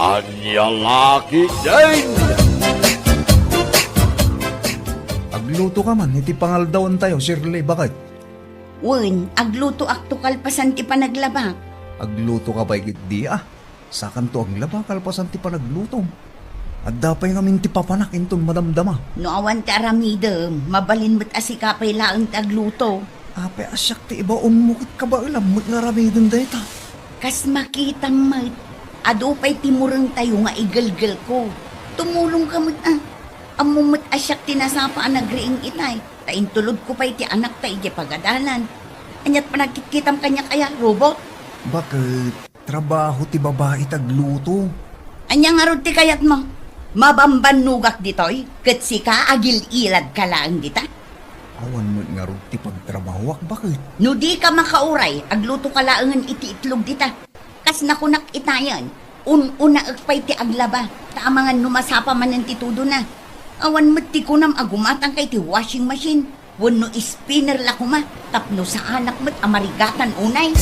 Anya laki din! Agluto ka man, iti pangaldawan tayo, Shirley, bakit? Wen, agluto akto kalpasan ti panaglaba. Agluto ka ba igit di Sakan to aglaba, kalpasan ti panaglutom. At dapay namin ti papanak intong madamdama. No awan ti aramidem, mabalin mo't asikapay laang ti agluto. Ape asyak ti iba unmukit ka ba ilam, mo't naramidin dayta. Kas makita mo't, adupay timurang tayo nga igalgal ko. Tumulong ka mo't Amumot asyak tinasapa ang nagriing itay. Taintulod ko pa iti anak ta iti pagadalan. Anyat pa nagkikitam kanya kaya, robot? Bakit? Trabaho ti babae tagluto. Anya nga rod ti kayat mo? Mabamban nugak ditoy, kat si ka agil ilad ka lang dita. Awan mo nga ron ti pagtrabawak, bakit? No di ka makauray, agluto ka laangan iti itlog dita. Kas nakunak itayan, una agpay ti aglaba, taamangan numasapa man ng titudo na. Awan mo't ti kunam agumatang kay ti washing machine. Wano spinner la kuma, tapno sa anak mo't amarigatan unay.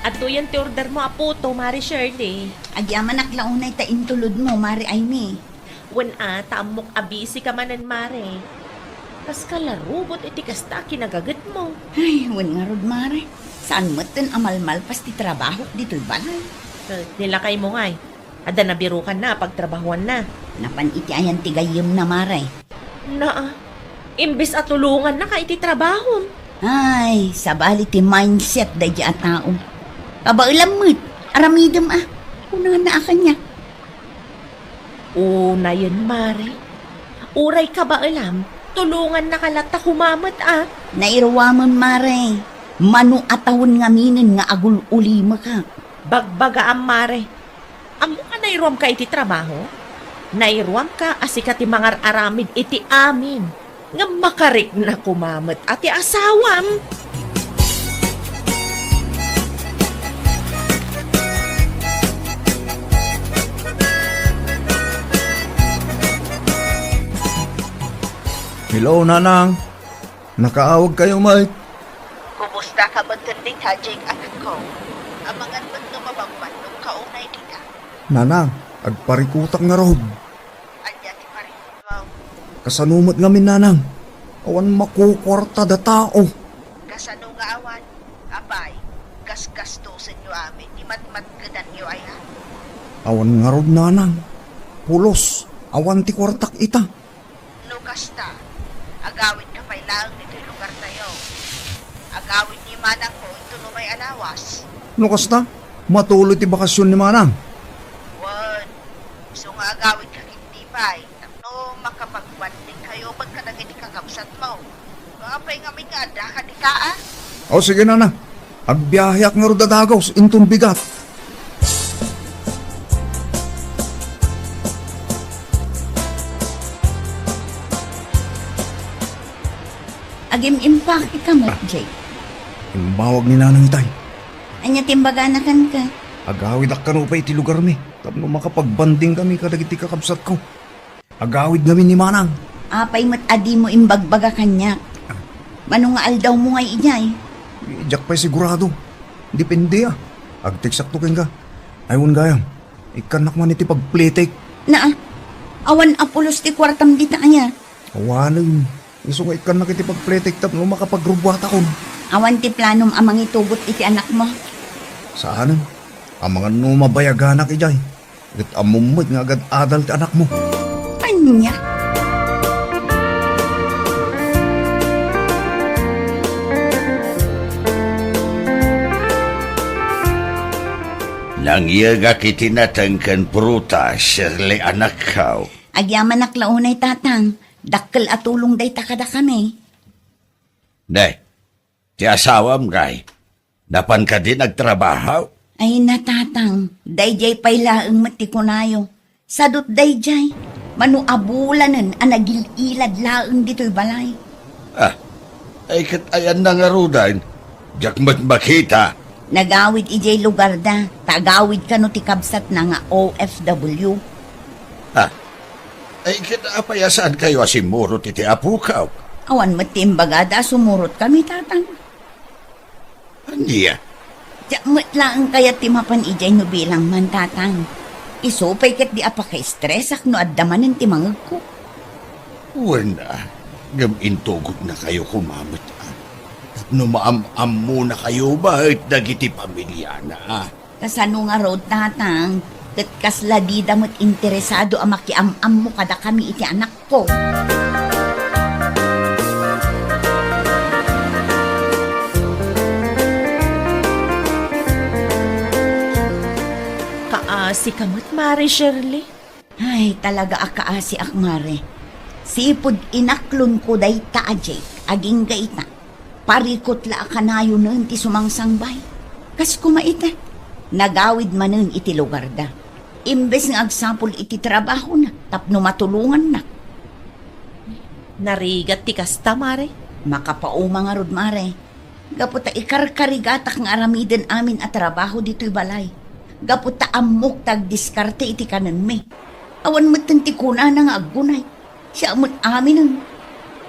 At yan ti order mo aputo, Mari Shirley. Agyaman aklaunay ta intulod mo, Mari Aimee. Wan tamok abisi ka manan, Mari. Kas kalarubot iti kasta kinagagat mo. Ay, wan nga rod, Mari. Saan mo't tin amalmal pas ti trabaho dito'y balay? Nilakay mo nga Ada nabirukan na, pagtrabahuan na. Napan iti ayan ti gayem na, Mari. Imbis at tulungan na ka iti trabaho. Ay, sabali ti mindset da di a tao. Kabailam mo't, aramidem Una na niya. Una yun, Mari. Uray ka ba alam? Tulungan na kalata humamat Nairwamon, Mari. Manu atawon nga minin nga agul ulima ka. Bagbaga ang Mari. Amo ka nairuam ka iti trabaho? Nairuam ka asika ti mangar aramid iti amin. Nga makarik na kumamat ati asawam. Hello, Nanang. Nakaawag kayo, Mike. Kumusta ka ba tanding hajig anak ko? Amangan ba't nga mabangban nung kaunay di ka? Nanang, agparikutak nga rod. Anya ti parin mo. Kasanumot ngamin, Nanang. Awan makukwarta da tao. Kasano nga awan? Abay, gas-gastusin nyo amin. Di matmatgadan nyo ay ha? Awan nga rod, Nanang. Pulos. Awan ti kwartak ita. No kasta, agawin ka pa'y lang nito'y lugar tayo. Agawin ni manang ko ito no may alawas. No kasta? Matuloy ti bakasyon ni Manang. Wan, gusto nga agawin ka hindi pa'y. No makapag-banding kayo ba't ka nang hindi kakabsat mo? Kapay nga may nga ada ka di ka O sige, Nanang. Agbiyayak nga rod dadagaw intong bigat. Agim impact ka mo, Jake. Imbawag ni Nanang itay. Anya timbaganakan ka. Agawid ak kanupay ti lugar mi. Tapno makapagbanding kami kadagiti kakabsat ko. Agawid kami ni Manang. Apay mo't adi mo imbagbaga kanya. Manong nga aldaw mo nga ijay. Ijak pa'y sigurado. Depende Agtiksak to ka. Ayun gayam. Ikanak man iti pagplitik. Awan apulos ti kwartam dita kanya. Awanan. Iso nga ikanak iti pagplitik tapno makapagrubwata ko. Awan ti planom amang itugot iti anak mo. Saan? Ang mga numabayaganak ijay. Gat amumod nga agad adal ti anak mo. Anya? Nangyaga kiti natangkan prutas, Shirley anak kao. Agyaman naklaunay tatang. Dakkel at tulong day takada kami. Day, ti asawam kay. Napan ka din nagtrabaho? Ay natatang. Dayjay pay laeng matikunayo. Sadot dayjay. Manu abulanan anagililad laeng dito'y balay. Ay katayan na nga rudan. Diyak makita. Nagawid ijay lugar da. Tagawid ka no ti kabsat na nga OFW. Ay katapayasan kayo asimuro titi apukaw. Awan matimbagada, sumurot kami, tatang. Aniya? Matlaan kaya timapan ijay no bilang man, tatang. Isupay kat di apaka-stress ak no addaman ng timangag ko. Wala. Intugod na kayo kumamot. No maam-am muna kayo bahit dagiti pamilya na. Kasano nga road, tatang, kat kasla di damot interesado ang makiam-am mo kada kami iti anak ko. Kaasi kamot, Mare Shirley. Ay, talaga akaasi akmare. Sipod inaklon ko day taajay, aging gaita. Parikot la akanayo nun ti sumangsangbay. Kas kumaita, nagawid manen iti lugar da. Imbes nga agsapol iti trabaho na, tapno matulungan na. Narigat ti kasta, Mare. Makapauma nga rod, mare. Gaputa ikarkarigatak nga aramiden amin at trabaho dito'y balay. Gaputa amok tag diskarte iti kanan me. Awan mo't tikuna na nga agunay. Siya mo't amin ang...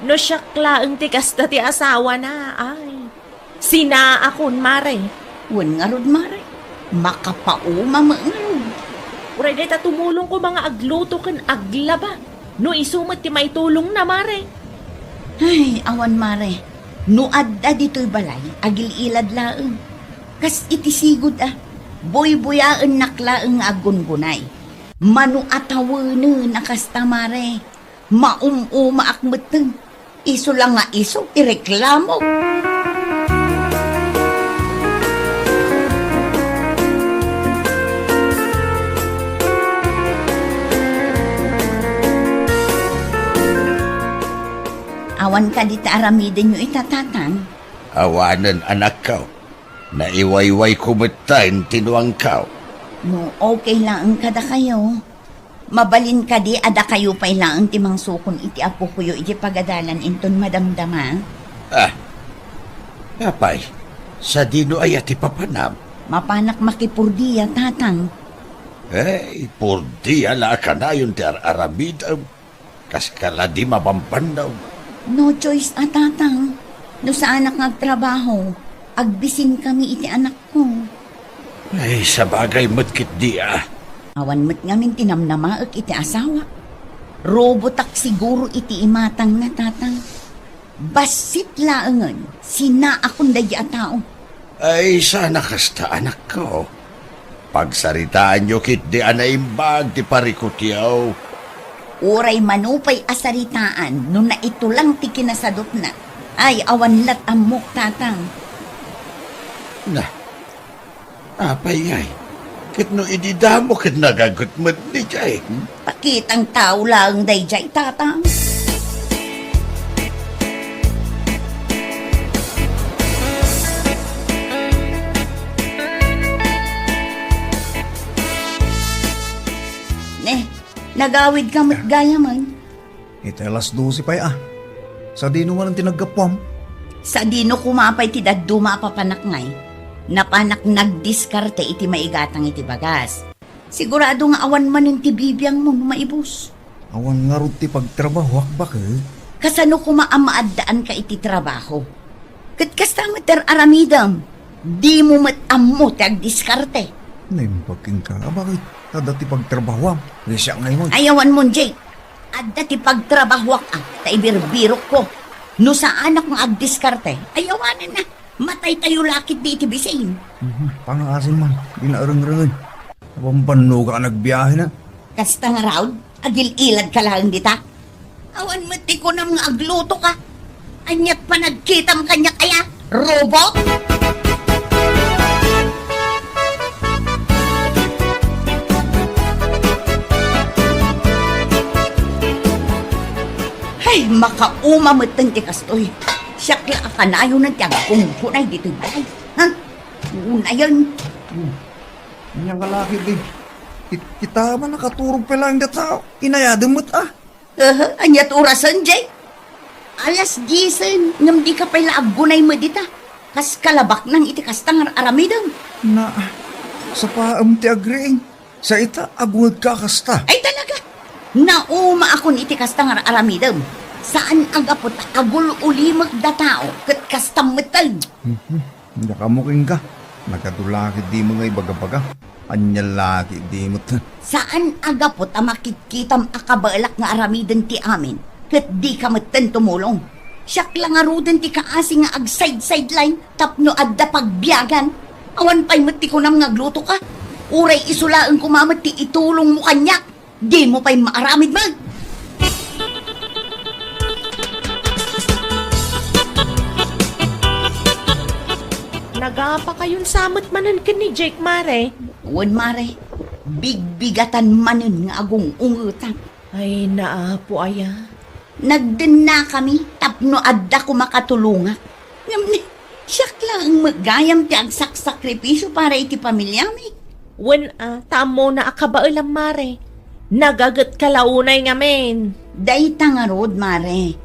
No syakla ang ti kasta ti asawa na, ay. Sina akon, Mare. Wan nga rod, mare. Makapauma nga rod. Uray day ta tumulong ko mga agluto kan aglaba. No isumat ti may tulong na, Mare. Ay, awan, mare. No adda dito'y balay, agil-ilad laeng. Kas iti sigod boy-boyaan naklaeng agungunay. Manu atawene nakasta, mare. Maum-uma akmeteng. Iso lang nga iso, ireklamo. Awan ka di aramiden nyo itatatan. Awanan anak ko. Naiwayway kumutain tinuang kao. No, okay lang ang kada kayo. Mabalin ka di, ada kayo pa'y lang timang sukon iti apo kuyo iti pagadalan inton madamdama. Apay, sa dino ay ati papanam. Mapanak makipurdiya, tatang. Purdi ala ka na yun ti aramidam. Kas kala di mapampandaw. No choice, tatang. No sa anak nagtrabaho, agbisin kami iti anak ko. Ay, sa bagay matkit di Awan mo't ngamin tinamnamaak iti asawa. Robotak siguro iti imatang na, tatang. Basit laangan, sina akong daya tao. Ay, sana kasta anak ko. Pagsaritaan nyo kit di anaimbag ti parikutyaw. Uray manupay asaritaan, no na ito lang ti kinasadot na. Ay, awan lat amok, tatang. Na, apay ay. Kit no ididamo kit nagagot mo ni jay. Pakitang tao lang dayjay, tatang. Nagawid ka mo't gaya man. Ito alas 12 pa'y Sa dino nga ng tinagkapwam. Sa dino kumapay ti daddu mapapanak ngay. Napanak nagdiskarte iti maigatang iti bagas. Sigurado nga awan man yung tibibiyang mo maibus. Awan nga rin ti pagtrabaho akbak Kasano kumaamaaddaan ka iti trabaho. Kat kasta mater aramidam. Di mo matammo ti agdiskarte. Naimpagking ka, bakit? Dati pagtrabaho Risya ngayon mo. Ayawan mo, Jake. Adda ti pagtrabahwak taibirbirok ko. No sa anak ng agdiskarte, ayawanan na. Matay tayo lakit di iti bisain. Pangasin man, inaarang-rangan. Pampano ka nagbiyahe na. Kasta nga raud, agil-ilad ka lang dita. Awan mati ko na mga agluto ka. Anyat pa nagkitam kanya kaya, robot? Ay, makauma mo ti kastoy. Siyakla ka kanayo ng tiyag kung punay dito balay. Ha? Una yan. Inyang kalaki, babe. Kita man nakaturog pa lang data. Inayadang mo't Anyat orasan, Jay. Alas 10, ngam di ka pala agunay mo dita. Kas kalabak nang iti kastang aramidang. Na, sa paam ti agreeng. Sa ita, agungad ka kasta. Ay talaga. Nauma akon iti kastang aramidang. Saan agapot agul ulimag da tao kat kastamatan. Nakamuking ka. Nagkatulakit di mo nga ibagabaga. Anyalaki di mo ta. Saan agapot ang makitkitam akabalak nga aramidan ti amin kat di ka matan tumulong. Siyak lang arudan ti kaasi nga ag side-sideline tapno adda pagbiyagan. Awan pa'y mati ko nam ngagluto ka. Uray isulaan ko mamat ti itulong mo kanyak. Di mo pa'y maaramid mag. Nagapa kayong samot manan ka ni Jake Mare. Uwan mare, bigbigatan manen nga agong ungutan. Ay, naapo aya. Nagdin na kami, tapno adda ko makatulunga. Ngamni, siyak lang ang magayam ti agsak sakripisyo para iti pamilya mi. Wen tamo na akabailam Mare. Nagagat kalaunay ngamin. Dayta nga rod, mare.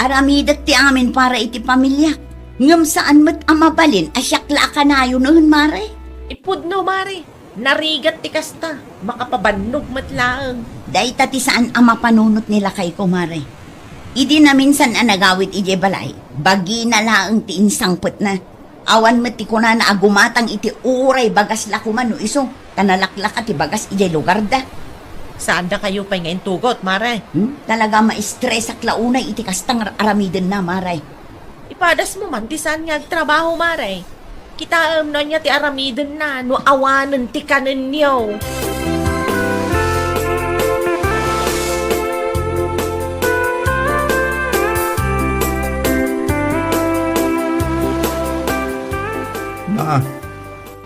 Aramidat ti amin para iti pamilya. Ngam saan mat amabalin, asyak la kanayo noon, mare. Ipudno Mare. Narigat ti kasta. Makapabannog matlaang. Dayta ti saan ama panunot nila kay ko, mare. Idi na minsan anagawit ije balay. Bagi na laang ti insangpet na. Awan met ti kuna na agumatang iti uray bagas lakuman no iso. Kanalaklak ti bagas ije lugar da. Saan na kayo pa ngayon tugot, Mare? Talaga ma-stress ak launay iti kastang aramiden na, mare. Ipadas mo man, ti saan nga trabaho, Mare? Kita na niya ti aramiden na, no awanan ti kanan niyo.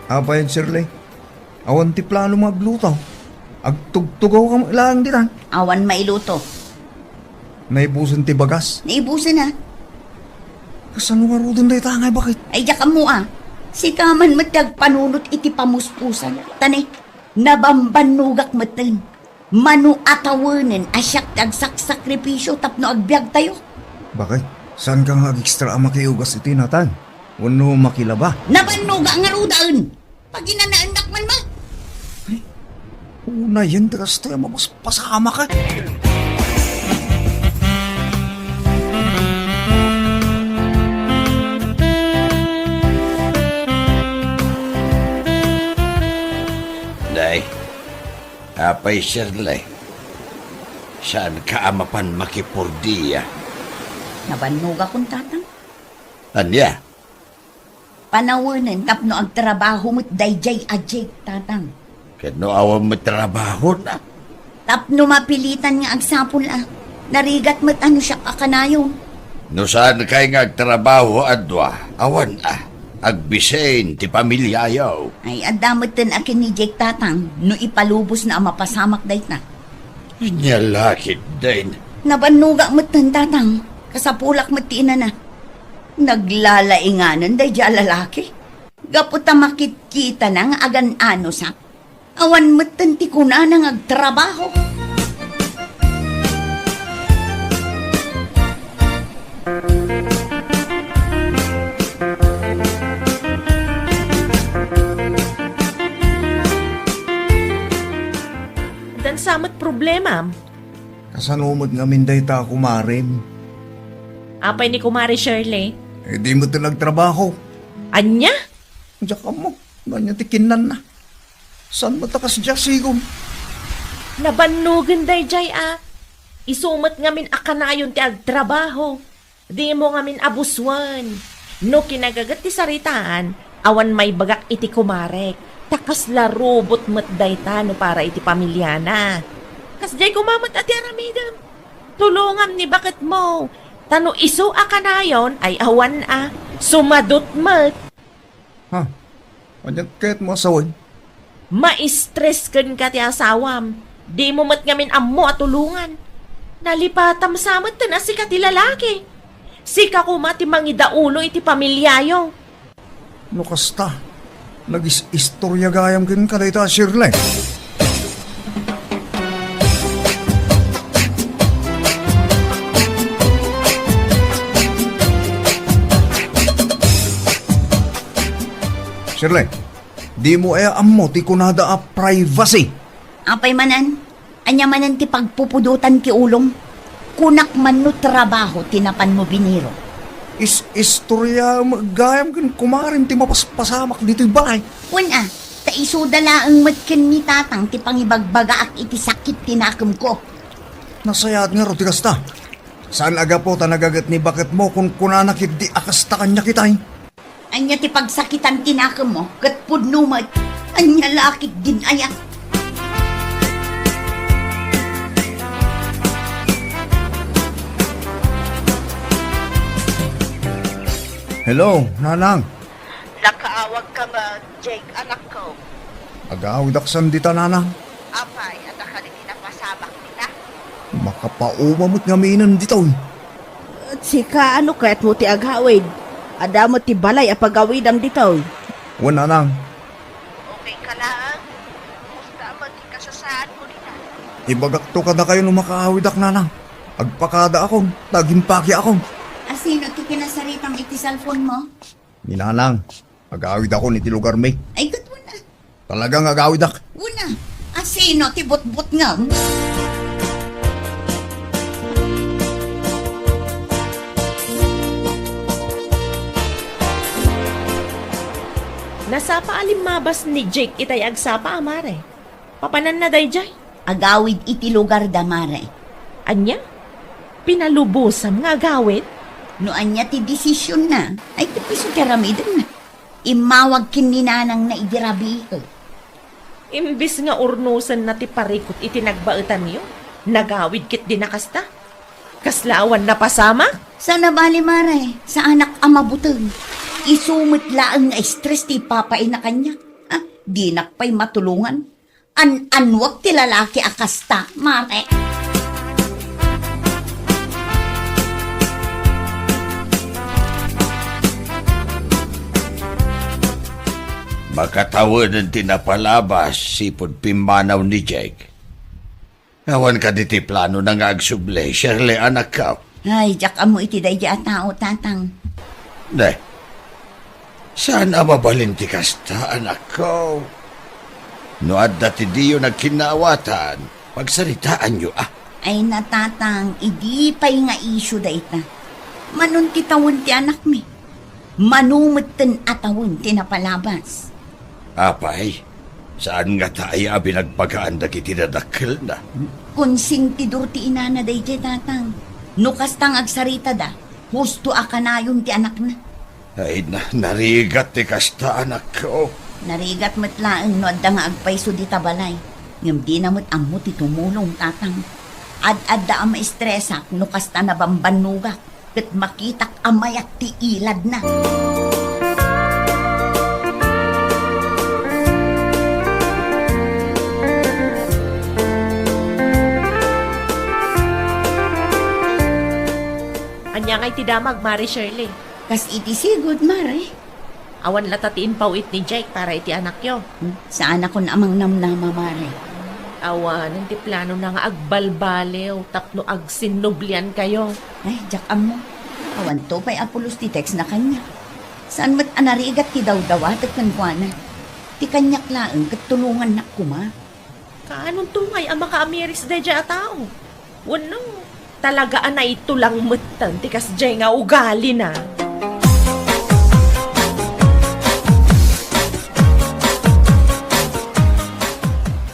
Apa yan, Shirley? Awan ti plano maglutaw. Agtugtugaw ka lang din. Awan mailuto. Naibusan ti bagas. Naibusan na. Kasano nga rudon day tangay, bakit? Ay, yakam mo Si kaman matag panunot iti pamuspusan. Tani, nabambanugak matan. Manu atawanen asyak tagsak sakripisyo tapno agbyag tayo. Bakit? Saan ka nga ekstra ang makiugas iti natan? Wano makilaba? Nabanuga nga rudaan. Pag inanaanak man ma. Una yan, tagas tayo mapaspasama ka. Day, apay Shirley. Saan ka amapan makipurdiya? Nabanuga kong tatang. Anya? Panawanan tapno agtrabaho mo't dayjay ajay tatang. Kano awan mo trabaho na? Tapno mapilitan nga agsapol Narigat mo't ano siya kakanayon. No saan kay nga trabaho adwa? Awan Agbisain ti pamilyayaw. Ay adamot din akin ni Jake tatang no ipalubos na mapasamak dayt na. Inyalakit din. Nabanuga mo't tatang. Kasapulak mo't tina na. Naglalainganan day dya lalaki. Gaputa makitkita na nga agan-ano sa. Awan mo't tanti ko na nang agtrabaho. Dan samat problema. Kasanumod nga minday ta kumarim. Apay ni Kumari Shirley. Di mo ito nagtrabaho. Anya? Diyan ka mo. Ganyan tikinan na. Saan mo takas dyan sigong? Nabanugan day jay Isumat ngamin akanayon ti agtrabaho. Di mo ngamin abuswan. No kinagagat ti saritaan, awan may bagak iti kumarek. Takas la robot mat dayta no para iti pamilyana. Kas jay kumamat ati aramidam. Tulungan ni bakit mo. Tano iso akanayon ay awan sumadot mat. Ha? Ganyan kahit mo asawin. Ma-stress kan ka ti asawam. Di mo mat ngamin ammo at tulungan. Nalipatam samat na si kati lalaki. Si kakumati mangidaulo iti pamilyayo. No kasta. Nag-istorya gayam kin ka dayta, Shirley. Shirley, di mo ammo ti kunada privacy. Apay manan, anya manan ti pagpupudutan ki ulong. kunak man no trabaho tinapan mo biniro. Istorya magayam kan kumarin ti mapaspasamak dito'y balay. Wala, ta isudala ang matkin ni tatang ti pangibagbaga ak iti sakit tinakam ko. Nasayat nga ro ti kasta. Saan aga po ta nagagat ni bakit mo kung kunanakit di akasta kanya kitay? Anya ti pagsakitan tinakam mo, kat pudnumat, anya lakit din ayak. Hello, nanang. Nakaawag ka nga, Jake, anak ko. Agawid aksan dita nanang. Apay, at ka rin napasabak nila. Makapaumamot nga minan dito'y. At sika ano kaya't mo ti aghawid? Adamot ti balay apagawid am dito. Wan nanang. Okay ka lang? Musta man di kasasaan mo nila? Ibagak to kada kayo nung makahawid ak nanang. Agpakada akong, tagimpaki akong. Asino ti kinasaritang iti cellphone mo? Ninanang, agawid ako ni ti lugar may. Ay, kat wala. Talagang agawid ak. Una, asino ti bot-bot nga? Nasapa alimabas ni Jake itay agsapa amare. Papanan na day jay. Agawid iti lugar damare. Anya? Pinalubusam nga agawid? No anya ti desisyon na, ay tipiso karamidan na. Imawag kininanang na idirabi ko. Imbis nga urnusan na ti parikot itinagbaetan niyo, nagawid kit dinakasta. Kaslaawan na pasama? Sana bali mare, sa anak amabuteng. Isumit laang nga stress ti papay na kanya. Ah, di nakpay matulungan. Anwag ti lalaki akasta, mare. Makatawad ang tinapalabas sipod pimanaw ni Jake. Awan ka diti plano na nga agsuble, Shirley anak ka. Ay, jak amo iti day tao tatang. Ne, saan mabalin ti kasta anak ko? No adda ti diyo nagkinawatan, pagsaritaan nyo Ay natatang, idi pa'y nga isyu da ita. Manun ti tawon ti anak mi. Manumeten atawon ti napalabas. Apay, saan nga tayo binagpagaan da kiti nadakil na? Konsing tidur ti inana day tatang. Nukas tang agsarita da, husto akanayon ti anak na. Ay narigat ti kasta anak ko. Narigat matlaang no adda nga agpayso di tabalay. Ngam di namot ammo ti tumulong tatang. Ad-adda ang maestresak no kasta na bambanugak. Kat makitak amayak ti ilad na. Anya ngay ti damag, Mari Shirley. Kas iti sigod, mare. Awan latatiin pawit ni Jake para iti anak yo. Saan ako namang namnama, mare? Awan, ti plano na nga agbalbalew, tapno agsinublian kayo. Ay, jak mo. Awan to pa'y apulos ti text na kanya. Saan mat anarigat ti daw-dawat at kankuana? Ti kanyak laang katulungan na kuma. Kaanong tungay ang makaamiris da dya tao? Wano, talagaan na ito lang mutan, tikas dya nga ugali na.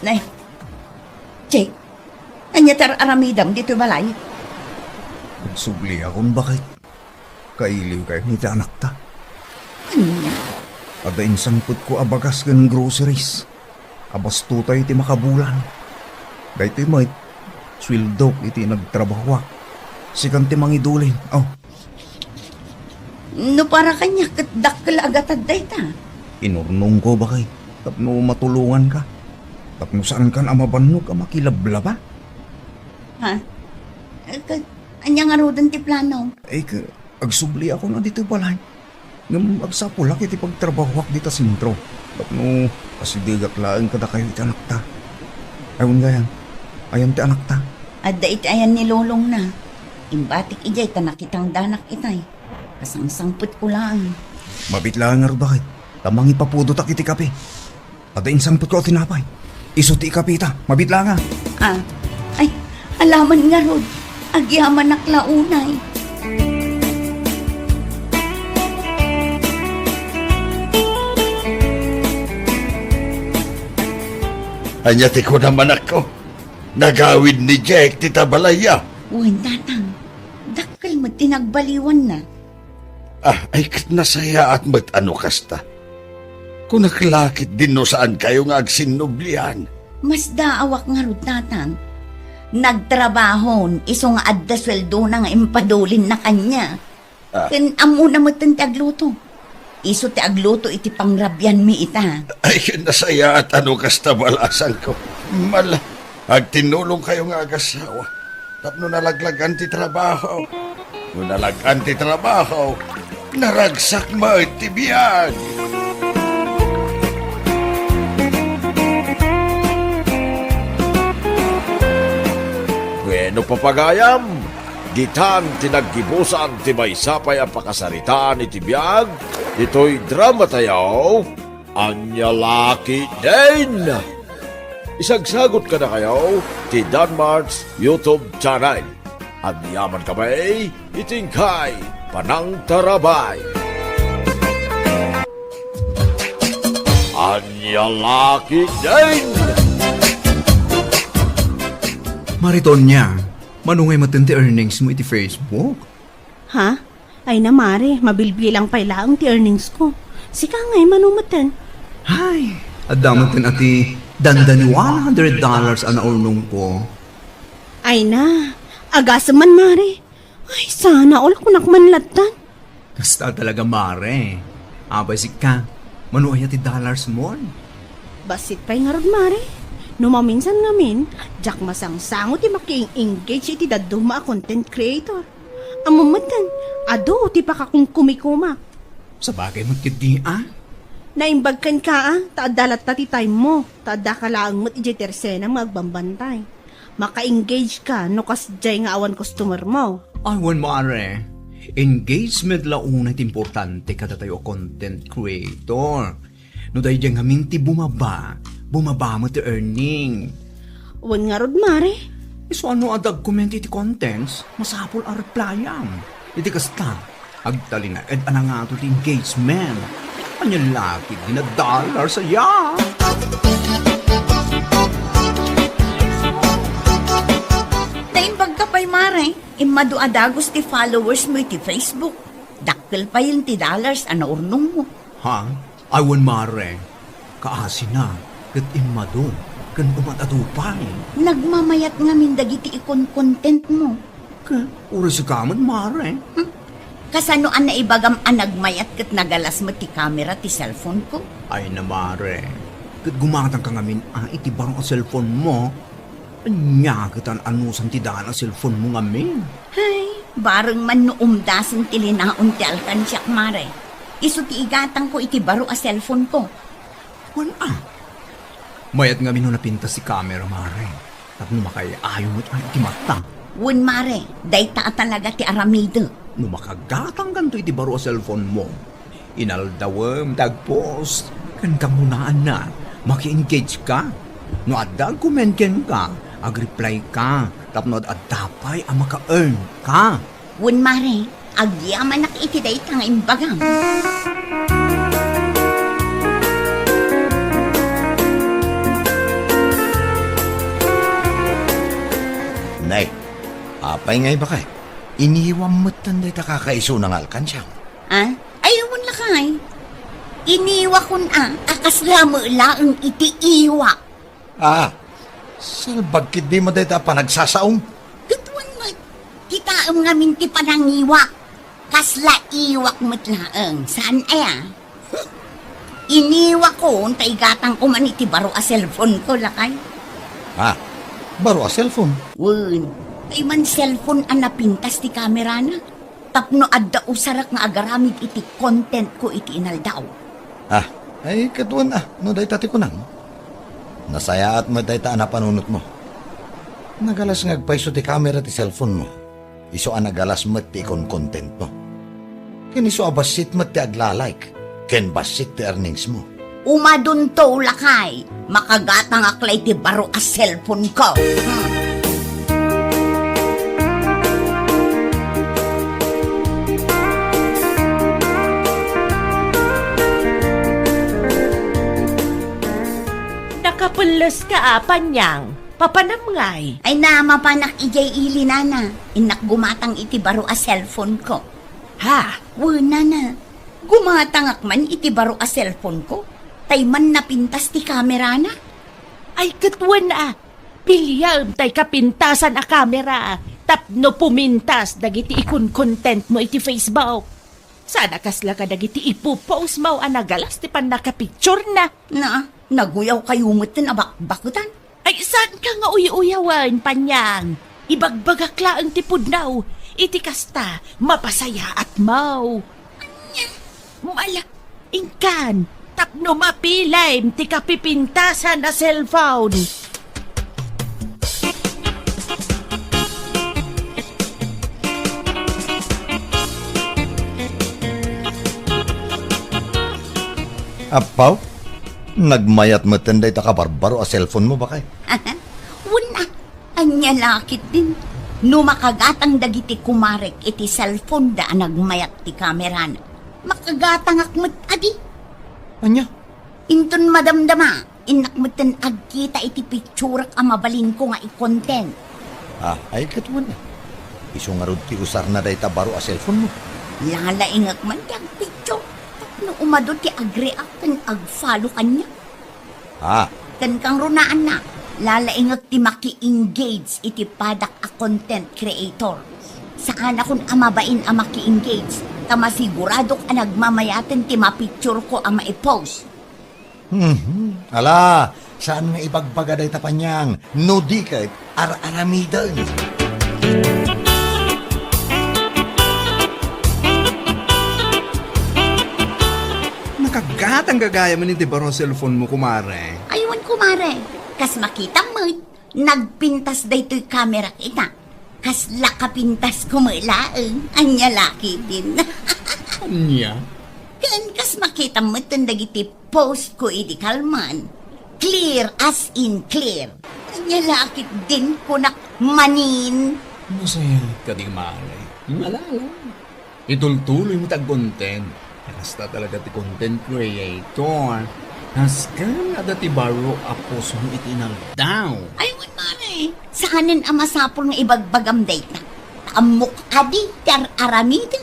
Nay, Jake, anya tar aramidam dito balay. Subli akong bakit. Kailiw kayo ni anak ta. Anya? Ada insangput ko abagas ng groceries. Abas tutay iti makabulan. Dahito yung swildok iti nagtrabaho. Sikan ti mangidulin. Oh, No para kanya katdakkel agatad dayta. inurnong ko bakit. Tapno matulungan ka. Tapno saan ka na mabanog ka makilablaba. Ha? Anya nga rodan ti plano. Agsubli ako na dito balay. Ngam agsapulak iti pagtrabahwak dita sintro. Tapno pasidigak laang kada kayo iti anak ta. Ayun gayan. Ayan ti anak ta. At dait ayan ni Lolong na. Imbatik ijay ta nakitang danak itay. Kasangsangput ko lang. Mabitlaan nga ro bakit. Tamang ipapudot ak iti kape. Ada insangput ko tinapay. Iso ti kape ta. Mabitla nga. Ay, alaman nga rod. agyaman naklaunay. Anyati ko naman ako. Nagawid ni Jack tita Balaya. Uwan tatang, dakkel mo tinagbaliwan na. Ay kat nasaya at ano kasta. Kung naklakit din no saan kayo nga agsinublihan. Mas daawak nga rod tatang. Nagtrabahon, iso nga adda sweldo na nga impadulin na kanya. Ken amo na mo ti agluto. Iso ti agluto iti pangrabyan mi ita. Ay nasaya at ano kasta balasan ko. Mala, agtinulong kayo nga agasawa. Tapno nalaglagan ti trabaho. Kung nalagan ti trabaho, naragsak mo iti biyag. Bueno papagayam, gitan tinaggibusan ti may sapay ang pakasaritaan iti biyag, ito'y drama tayo, anya laki din. Isagsagot ka na kayo ti Danmar's YouTube channel. At yaman kamay, itingkay Panang Tarabay. Anya laki din. Mariton niya, manungay matindi earnings mo iti Facebook. Ha? Ay na mare, mabilbilang pa ilaang ti earnings ko. Sika ngay manumatan. Hay, adamatin ati dandani $100 ang naurnong ko. Ay na, agasaman mare. Ay sana all ko nakmanlatan. Kasta talaga mare. Abay ka, manuay ati dollars mo. Basit pa'y nga rod mare. Numaminsan ngamin, jak masangsango ti making-engage iti daduma a content creator. Amumatan, ado ti pakakong kumikuma. Sa bagay magkidi Naimbagkan ka taadalat ta ti time mo, taada ka laang mat iti tersena magbambantay. Maka-engage ka no kasjay nga awan customer mo. Aywan mare. Engagement launay importante kada tayo content creator. No dahi diyang haminti bumaba mo ti earning. Wan nga rod mare. So ano adag comment iti contents, masapol a replyam. Iti kasta, agtali na ed anangato ti engagement. Anya laki din na dollar saya. Naimbag ka pa'y mare, imado adagos ti followers mo iti Facebook. Dakkel pa yun ti dollars ano urnong mo. Ha? Aywan mare. Kaasi na, kat imado, kan umatadupay. Nagmamayat nga mindagiti ikon content mo. Ka, oras kaman mare. Kasano an naibagam an nagmayat kat nagalas mo ti camera ti cellphone ko? Ay na mare. Kat gumatang ka ngamin, iti barang ang cellphone mo. Anya kitan anusan ti daan ang cellphone mo ngamin. Hay, bareng man no umdasan ti linaon ti alkansyak mare. Iso ti igatang ko iti baro a cellphone ko. Wan mayat nga mino napinta si camera mare. Tapno makay ayaw mo't iti mata. Wun mare, dayta talaga ti aramido. No makagatang ganto iti baro a cellphone mo. Inaldawem dagpost. Kan kamunaan na. Maki-engage ka. No adag kumenten ka. Ag-reply ka. Tapno adapay ang maka-earn ka. Wun mare, agyaman nak iti dayta nga imbagang. Nay, apay ngay ba kay? Iniiwam mo't tanday ta kakaiso ng alkansya. Ayawan lakay. Iniwa kun akasla mo laang iti iwa. Salbagkit di mo day ta pa nagsasaong? Tutuan mo, kitaam nga minti panangiwa. Kasla iwak mo't laang. Saan aya? Iniwa ko, untay gatang ko man iti baro a cellphone ko lakay. Baro a cellphone. Wun, ay man cellphone ang napintas ti kamera na. Tapno adda usarak nga agaramid iti content ko iti inaldaw. Ay katuan no day tati ko nang. Nasaya at mo day ta na panunot mo. Nagalas nga agpaiso ti camera ti cellphone mo. Iso nagalas mo ti ikon content mo. Kiniso abasit mo ti aglalike. Ken basit ti earnings mo. Umadun to lakay, makagatang aklay ti baro a cellphone ko. nakapulos ka panyang. Papanamngay. Ay namapanak ijay ili nana. Inak gumatang iti baro a cellphone ko. Ha? Wala na. Gumatang akman iti baro a cellphone ko. Tayman napintas ti kamera na. Ay katwan Pilyam tay kapintasan a kamera. Tapno pumintas dagiti ikon content mo iti Facebook. Sana kasla ka dagiti ipopost mo anagalas ti pan nakapicture na. Naguyaw kayo mutin abak-bakutan. Ay saan ka nga uyawan panyang? Ibagbagakla ang tipudnaw. Iti kasta mapasaya at mau. Anya, mala, ingkan. Tapno mapilay ti kapipintasan na cellphone. Apaw? Nagmayat mo tenday ta kabarbaro a cellphone mo ba kay? Wala. Anya lakit din. No makagatang dagiti kumarek iti cellphone da nagmayat ti kamera na. Makagatang akmat adi. Anya? Inton madamdama. Inakmutan agkita iti picturak a mabalin ko nga i-content. Ay katuan na. Iso nga rod ti usar na day ta baro a cellphone mo. Lalaingak man ti ag picture. No umado ti agreact kan ag-follow kanya. Kan kang runaan na. Lalaingak ti maki-engage iti padak a content creator. Saan akong amabain a maki-engage. Tama siguradok a nagmamayaten ti mapicture ko a maipost. Ala, saan nga ibagbaga day ta panyang? No di kay ar-aramidan. Nakagatang gagaya man iti baro cellphone mo, kumare. Aywan kumare. Kas makita mo, nagpintas da ito'y camera kita. Kas lakapintas kumalaang, anya laki din. Anya? Kan kas makita mo tandagiti post ko idi kalman. Clear as in clear. Anya laki din ko manin. Masaya ka di mare. Malala. Itultuloy mo tag-content. Basta talaga ti content creator. Naskan ada ti baro apos mo itinaldaw. Aywan mare. Saanin ang masapol nga ibagbagam data. Amok adi ter aramid.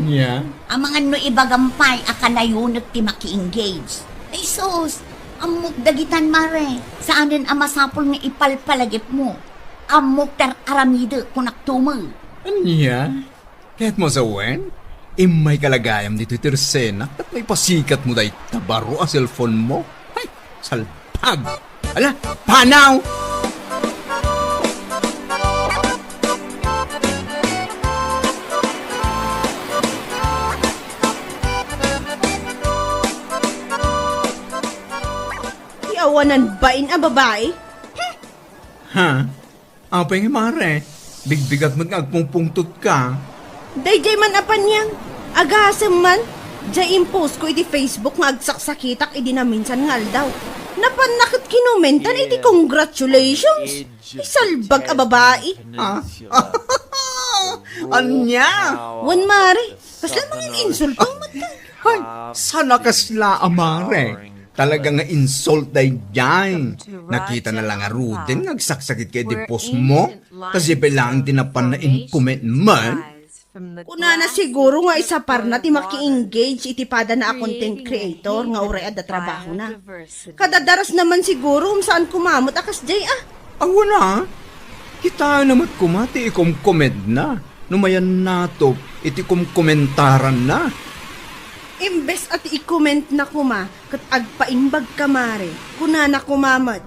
Nya? Ang mga no ibagampay akanayunot ti maki-engage. Ay sus, amok dagitan mare. Saanin ang masapol nga ipalpalagip mo. Amok ter aramid kunaktumo. Anya? Kaya't mo sa wen? May kalagayam dito tirsena at may pasikat mo dahi tabaro ang cellphone mo. Ay, salpag! Ala, panaw! Iawanan bain a babae? Ha? Apay nga mare, bigbigat mo nga agpungpungtot ka. Dayjay man apan yang. Agasem man. Jay impose ko iti Facebook nga agsaksakitak idi na minsan ngal daw. Napanakit kinumentan iti congratulations. Isalbag a babae. Anya? Wan mare. Kasla mga insultong mata. Ay, sana kasla amare. Talaga nga insult day dyan. Nakita na lang nga Ruden, nagsaksakit kay di post mo. Kasi bilang tinapan na in-comment man. Kuna na siguro nga isa par na ti maki-engage iti pada na a content creator nga uray adda trabaho na. Kadadaras naman siguro saan kumamot akas jay Ang wala. Kita naman kumati ikom-comment na. Numayan nato, iti komentaran na. Imbes at i-comment na kuma kat agpaimbag kamare kuna na kumamat.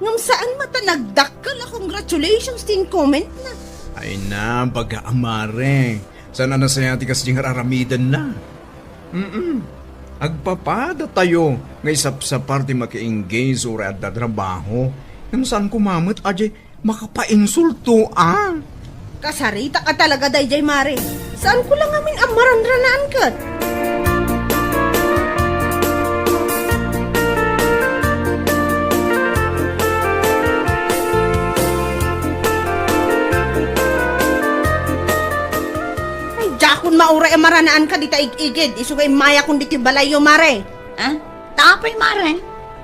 Ngam saan mata nagdakkel congratulations tin comment na. Ay na, baga amare. Sana na saya ti kas jingar aramidan na. Agpapada tayo. Ngay sa party maki-engage o at trabaho. Ngam saan kumamot, ajay, makapainsulto Kasarita ka talaga dayjay mare. Saan ko lang amin amaran ranaan kat? Kung mauray maranaan ka dita igid, isugay maya kung diti balayo mare. Tapay mare.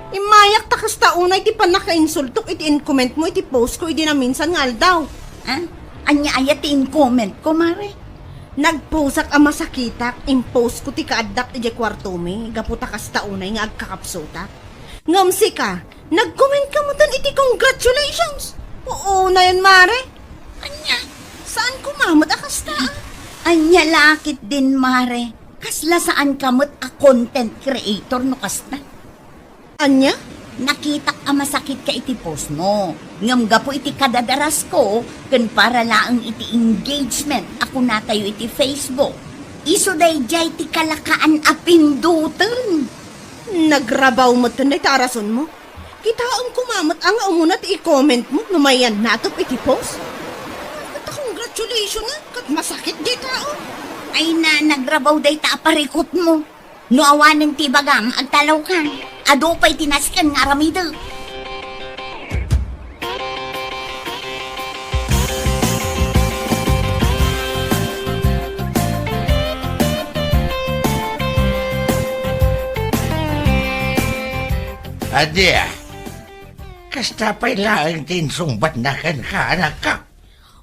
Imayak takas taunay ti panaka-insultok iti in-comment mo iti post ko iti na minsan nga aldaw. Ha? Anya ayatin comment ko, Mare. Nagposak ang masakitak, impost ko ti kaaddak iti kwarto mi, gaputa kas taunay nga agkakapsutak. Ngamsi ka, nag-comment ka mo tan iti congratulations. Oo na yan, Mare. Anya? Saan kumamot akas ta? Anya lakit din, Mare. Kasla saan kamot a content creator no kasta? Anya? Nakita ka masakit ka iti post mo. Ngam gapo iti kadadaras ko, kan para laang iti engagement ako natayo iti Facebook. Iso dayjay ti kalakaan a pindutan. Nagrabaw mo tan day tarason mo. Kita ang kumamot ang umunat i-comment mo numayan natop iti post. At congratulations nga, kat masakit di tao. Ay na nagrabaw day ta aparikot mo. No awanan ti bagang agtalaw ka. Ado pa'y tinaskan nga ramido. Adi, kasta pa'y laang tinsumbat na kan ka, anak ka.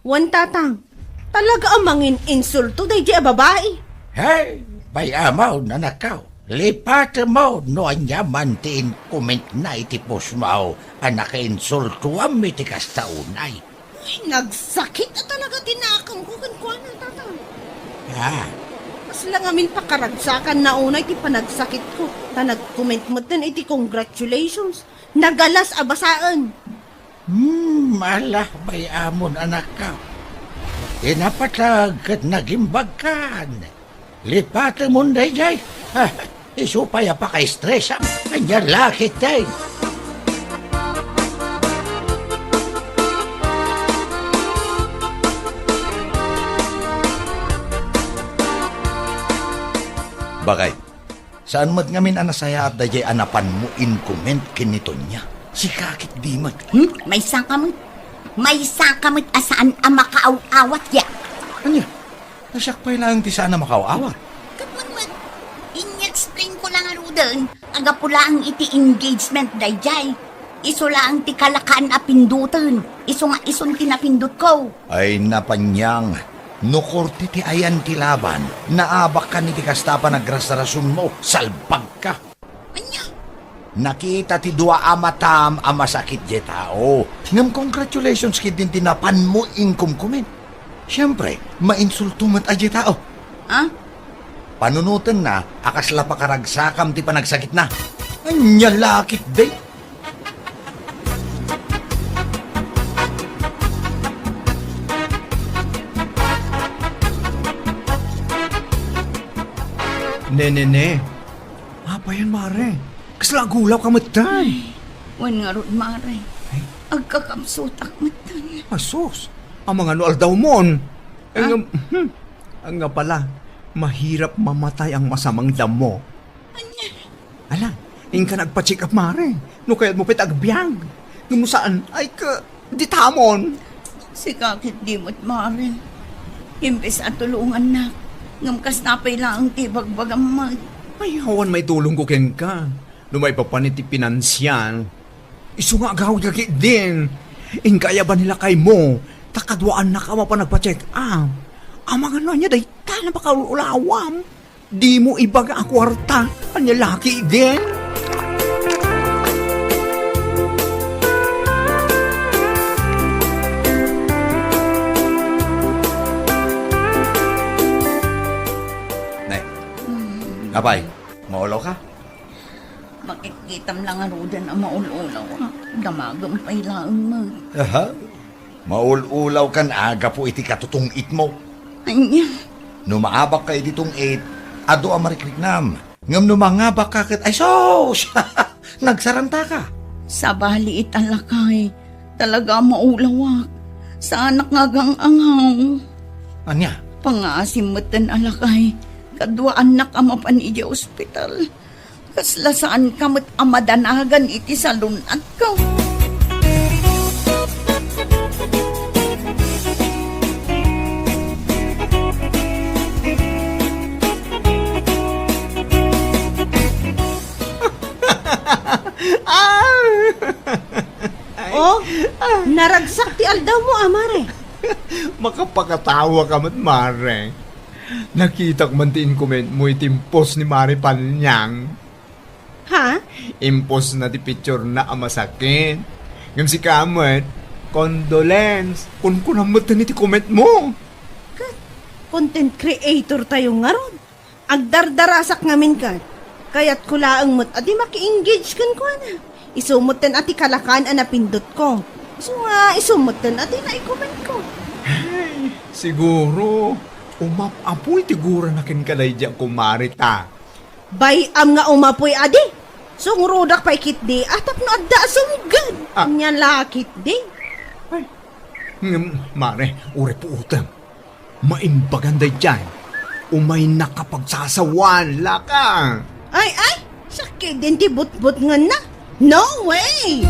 Wan tatang, talaga ang mangin insulto day di a babae. Hey, bay amaw na nakaw. Lipat mo no anya mantiin comment na iti post mo anak insulto am iti kastaunay. Ay, nagsakit na talaga tinakang ko kan na tatang. Ha? Mas lang amin pakaragsakan na unay ti panagsakit ko. Ta nag-comment mo din iti congratulations. Nagalas abasaan. Malah bay amon anak ka. Inapatag at nagimbagkan. Lipat mo na jay. Isupay pa kay stress ang kanya lakit day. Bagay, saan mat ngamin anasaya at dayay anapan mo in comment kinito niya? Si kakit di mat. May sakamot. May sakamot asaan ang makaaw-awat ya. Anya, nasyak pa'y lang ti sana makawawa. Kapag in-explain ko lang arudan, aga pula ang iti engagement dayjay. Iso lang ti kalakaan a pindutan. Iso nga ison tinapindut ko. Ay napanyang, nukurti ti ayan ti laban, naabak ka ni ti kastapa nagrasarasyon mo, salpag ka. Anya? Nakita ti dua amatam amasakit je tao. Ngam congratulations kid din tinapan mo inkumkumin. Siyempre, mainsulto mat aje tao. Ha? Panunutan na, akasla pa karagsakam ti panagsakit na. Anya lakit day. Ne. Apa yan, Mare? Kasla gulaw ka matay. Wan nga ron, Mare. Agkakamsutak matan. Asos, ang mga noal daw mon. Ang nga pala, mahirap mamatay ang masamang damo. Ala, in ka nagpa-check up, Mare. No kaya't mo pitagbyang. Nung saan, ay ka, di tamon. Si kakit di mo't, Mare. Imbes at tulungan na. Ngamkas napay lang ang tibag-bagam mag. Ay, hawan may tulong ko ken ka. No may papaniti pinansyal. Isu nga agawid kaki din. In kaya ba nila kay mo? Takadwaan na ka pa nagpa-check up. Ang mga niya day na pakaulawam. Di mo ibaga ang kwarta. Anya laki din. Nay, abay, maulaw ka? Makikita lang arudan ang maululaw. Damagam pa'y lang mag. Aha. Maululaw kan aga po iti katutungit mo. Anya? Numaabak kay ditong 8, ado ang marikriknam. Ngam numangabak ka kat, ay sos! Nagsaranta ka. Sa bali italakay. Talaga maulawak. Sa anak nga gang anghaw. Anya? Pangasimatan alakay. Kadwa anak amapan iti ospital. Kasla saan kamot amadanagan iti salunat ko. Oh, naragsak ti aldaw mo, Mare. Makapakatawa ka mat, Mare. Nakita ko man ti comment mo itimpos ni Mare Panyang. Ha? Impos na ti picture na amasakit. Ngam si Kamat, condolence. Kun kunamot na ti comment mo. Content creator tayo nga ron. Agdardarasak ngamin ka. Kaya't kulaang mo't adi maki-engage kan ko na. Isumot ten ati kalakan anapindot ko. So nga, isumot ten ati na-comment ko. Siguro, umap-apoy tigura na kin kalay diya kumarita. Bayam nga umapoy adi. Sungrudak pa ikit di. Atap no adda sumugad. Ah. Nya lakit di. Mare, ure po utang. Maimbaganday dyan. Umay nakapagsasawan laka. Ay, sakit din ti but-but nga na. No way!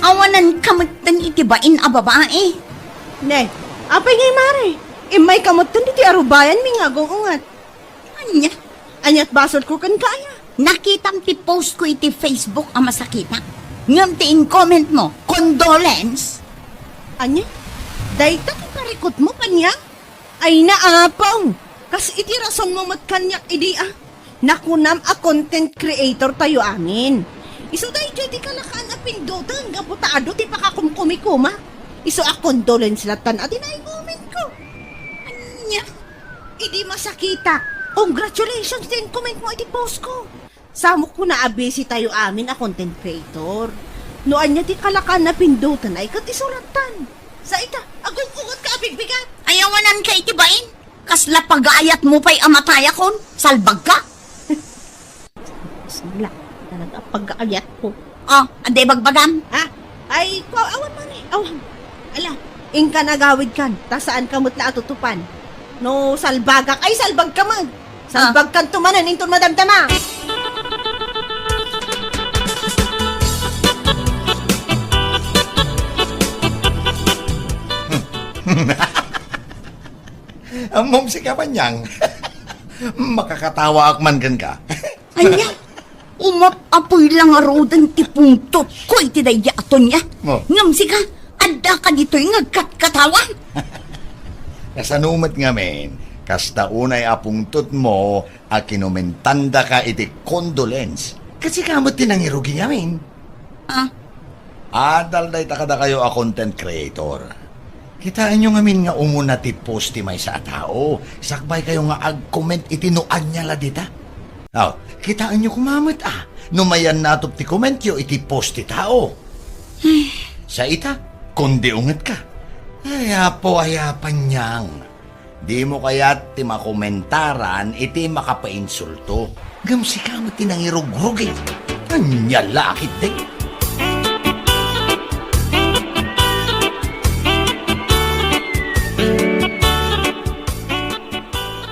Awanan kamutan itibain a babae. Ne, apay ngay Mare. Imay kamutan di ti arubayan mi nga ungat. Anya, Anyat basol ko kan kaya. nakitam ti post ko iti Facebook a masakita. Ngam ti in-comment mo, condolence. Anya? Dayta ti parikot mo kanya? Ay naapaw. Kas iti rason mo mat kanyak idi Nakunam a content creator tayo amin. Iso day di kalakaan a pindutan. Gaputaado ti pakakumkumikuma. Iso a condolence latan at inay-comment ko. Anya, Idi masakita. Congratulations din comment mo iti post ko. Samok ko na abisi tayo amin a content creator. Noan niya ti kalakan na pindutan ay kat isuratan. Sa ita, agong-ugot ka abigbigat. ayawanan ka itibain. Kasla pag-aayat mo pa'y amataya kon, salbag ka. Sila, talaga pag-aayat ko. Oh, ade bagbagam. Ha? Ay, awan man eh. Awan. Ala, ingka nagawid kan. Ta saan kamot na atutupan? No, salbagak. Ay, salbag ka man. Salbag kan tumanan, inton madamdama. Amom si Kapanyang. Makakatawa akman kan ka. Anya, umap-apoy lang arodan ti pungtot ko iti dayaton niya. Mo. Ngam si ka, adda ka dito'y ngagkat-katawan. Kasanumat nga men, kasta unay apungtot mo, a kinumentanda ka iti condolence. Kasi kamot tinangirugi nga men. Ah, Adal day takada kayo a content creator. Kitaan nyo nga min nga umuna ti post ti may sa tao. Sakbay kayo nga ag-comment itinuan niya la dita. Oh, kitaan nyo kumamit Numayan natop ti comment yo iti post ti tao. Sa ita, kundi unget ka. Ayapan niyang. Di mo kaya't ti makomentaran iti makapainsulto. Gamsi ka mo tinangirug-rugi. Anya lakit din.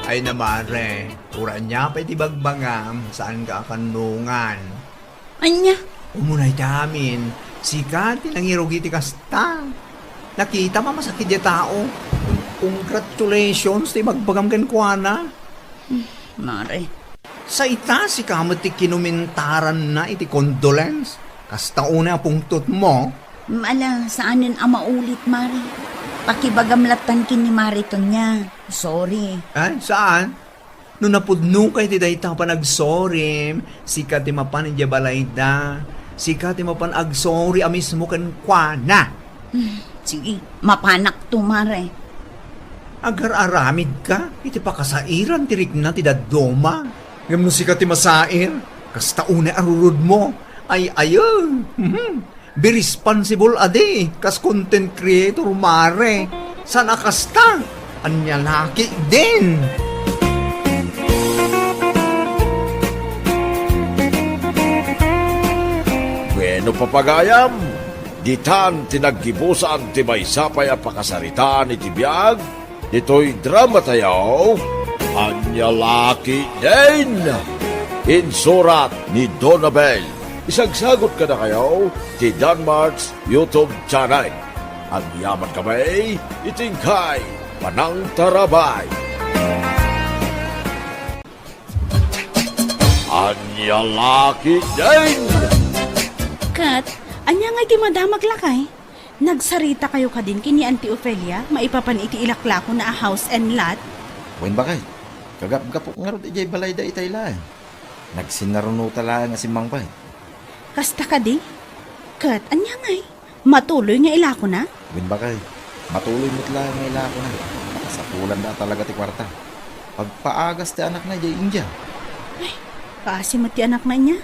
Ay na Mare, ura niya pa iti bagbangam saan ka kanungan. anya, Umunay damin, sikat tinangirugi ti kasta. Nakita mamasakit di tao. Congratulations ti magbagam kan kuana. mare. Sa ita si kamot ti kinumentaran na iti condolence. Kasta una pungtot mo. Mala, saanin maulit, mare? Pakibagamlatan kin ni Mariton niya. Sorry. Ay, saan? No napudno kay ti dayta pa nagsorry, sikat ti mapan inja balayda. Sikat ti mapan agsorry amis mo kan kuana. Sige, mapanak to, mare. Agar-aramid ka, iti pakasairan tirik na ti dadoma. Ngam no sikat ti masair, kasta una arurod mo. Ay, ayun. Be responsible ade, kas content creator mare. Sana kasta, anya laki din. Bueno papagayam, ditan tinaggibusan ti maysapay a pakasaritaan iti biag, ito'y drama tayaw, anya laki din. Insurat ni Donabel Isagsagot ka na kayo ti Danmarks YouTube channel. Ang yaman kamay, itingkay, panang tarabay. Anya laki din! Kat, anya nga iti madamag lakay. Nagsarita kayo ka din kini Auntie Ophelia, maipapan iti ilakla ko na a house and lot. Wen ba kay? Kagap-gapok nga ro di jay balay da itay lang. Nagsinaruno tala nga si Mang Bay. Kasta ka di? Kat, anya ngay. Matuloy nga ila ko na? Wen ba kay? Matuloy mo't lang nga ila ko na. Makasapulan da talaga ti kwarta. Pagpaagas ti anak na jay India. Kasi mati anak na niya.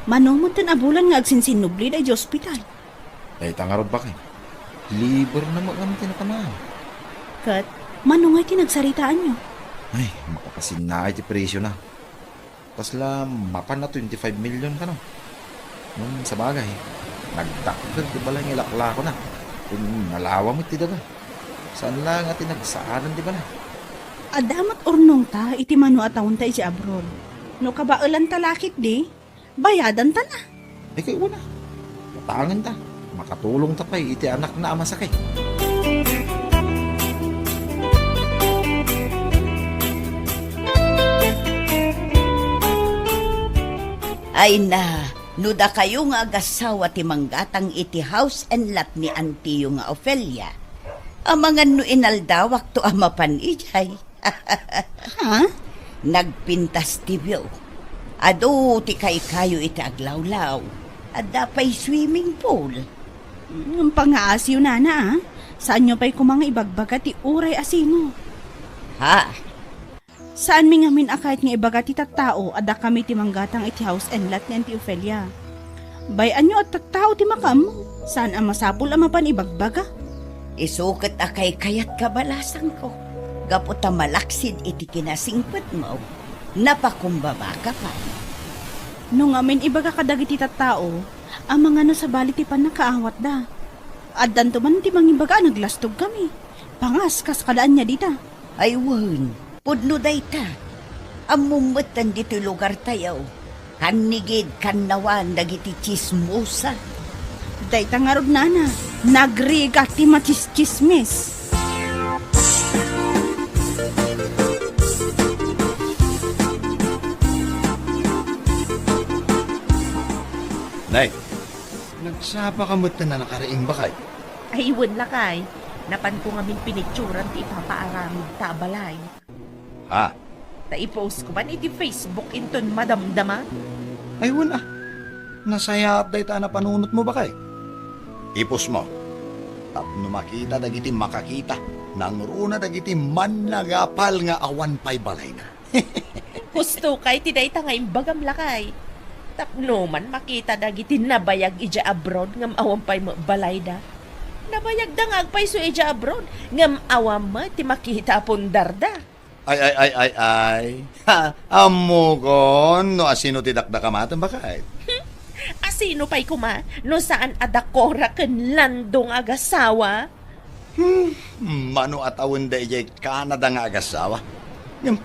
Manumot tan abulan nga agsinsinubli day hospital. Ay tangarod ba kay? Liber na magam tinatamaan. Kat, manungay tinagsaritaan nyo. Ay, makapasin na ay ti presyo na. Pasla, mapan na 25 million ka no. Sa bagay, nagdakdag di ba lang ilakla ko na. Kung nalawa mo ti daga. Saan lang at nagsaanan di ba na? Adamat ornong ta, iti mano atawon ta iti abroad. No kabailan talakit di, bayadan ta na. Ay kayo na. Matangan ta. Makatulong ta pa'y iti anak na ama sakay. Ay na, nuda kayo nga agasawa ti manggatang iti house and lot ni Auntie yung nga Ophelia. Amangan no inaldawak to amapan ijay. Ha? Nagpintas ti view. Ado ti kayo iti aglawlaw. Adda pa'y swimming pool. Ang pangaasiw na ah. Saan nyo pa'y kumanga ibagbaga ti uray asino? Ha? Saan mi ngamin akait nga ibaga ti tattao ada kami ti manggatang iti house and lot ni Auntie Ophelia. Bayan nyo at tattao ti makam. Saan ang masapul amapan ibagbaga? Isukat akay kayat kabalasan ko. Gaputa malaksid iti kinasingpet mo. Napakumbaba ka pa. Nung amin ibaga kadag iti tattao, ang mga no sa bali ti pan nakaawat da. Addan to man ti mangibaga naglastog kami. Pangas kas kadaan niya dita. Ay wan, pudno dayta. Amumutan dito lugar tayo. Kanigid kanawan dagiti chismosa. Dayta nga rod nana, nagriga ti machismismis. Nay, nagsapa ka mo't na nakaraing bakay. Ay, iwan lakay. Napan ko ngamin pinicturan ti ipapaaramid ta balay. Ha? Ta i-post ko ba iti Facebook inton madamdama? Ay, wala. Nasaya at dayta na panunot mo bakay. Ipos mo. Tapno makita dagiti makakita. Nang runa dagiti man nagapal nga awan pa'y balay na. Gusto kay ti dayta nga imbagam lakay. Tapno man makita dagiti nabayag ija abroad ngam awam pay mo balay da. Nabayag da nga agpay so ija abroad ngam awam mo ti makita pundar da. Ay. Ha, amo kon, no asino ti dakdakamatan bakay. Asino pay kuma no saan adakora ken landong agasawa? Mano at awan da ijay Canada nga agasawa. Ngam,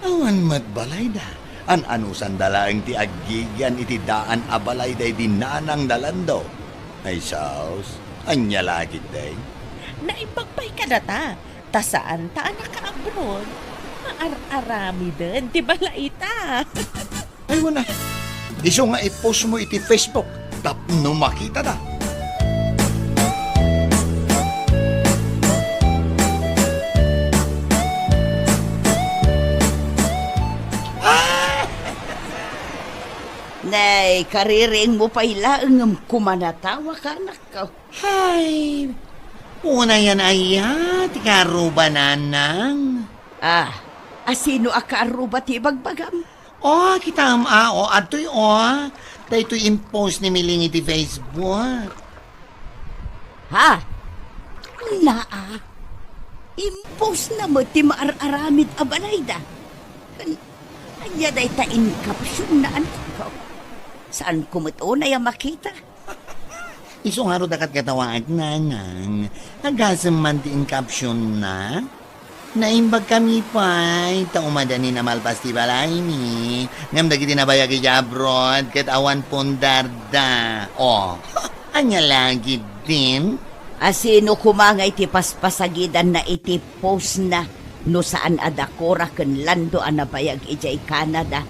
awan mat balay da. An-anusan dalaang ti agigyan iti daan abalay day dinanang dalando. Ay saus, anya lagit day. Naipagpay ka data. Ta saan ta naka-abroad? Maararami din, di ba laita? Ay wala. Iso nga i-post mo iti Facebook. Tapno makita na. Nay, kariring mo pa ilaang kumanatawa ka anak ko. Ay, una yan ay ti karuba nanang. Ah, asino akaruba ti bagbagam? O, kita o, ato'y Dahito'y impose ni Miling iti Facebook. Ha? Naa? Impose na mo ti maararamid abalayda. Anya day ta in caption na anak ko. Saan kumuto na yung makita? Iso nga ro dakat katawaan nanang. Agasam man ti in caption na. Naimbag kami pa. Taumada ni namal festival ay ni. Ngam dagi tinabaya ki abroad ket awan pondarda. Oh, anya lagi din. Asino kumangay ti paspasagidan na iti post na no saan adakora ken lando anabayag ijay Canada.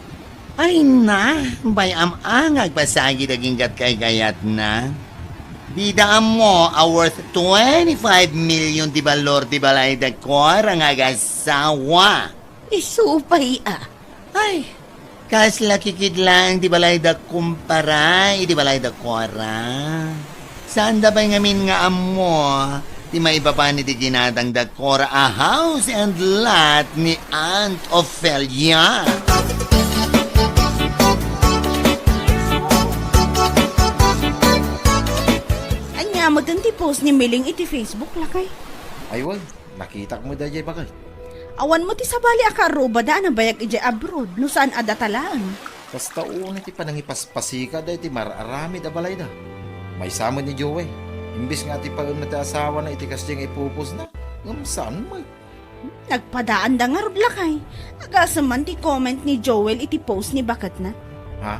Ay na, bayam ang agpasagi daging gat kay gayat na. Bida mo, a worth 25 million di balor di balay dakor ang agasawa. Isupay Ay, kas lakikid lang di balay da kumpara, di balay da kora. Saan da ba'y ngamin nga amo? Di maibaba ni di ginadang da kora a house and lot ni Aunt Ophelia. Anya mo dun ti post ni Miling iti Facebook lakay. Ay, wag. Nakita ko mo dahil bagay. Awan mo ti sabali akaruba da na bayag iti abroad no saan adatalaan. Kas taon iti panangipaspasika dahil iti mararami da balay da. May samon ni Joey. Imbis nga iti paun na ti asawa na iti kasyang ipupos na. Saan mo? Nagpadaan da nga rod lakay. Agasaman ti comment ni Joel iti post ni Bakat na. Ha?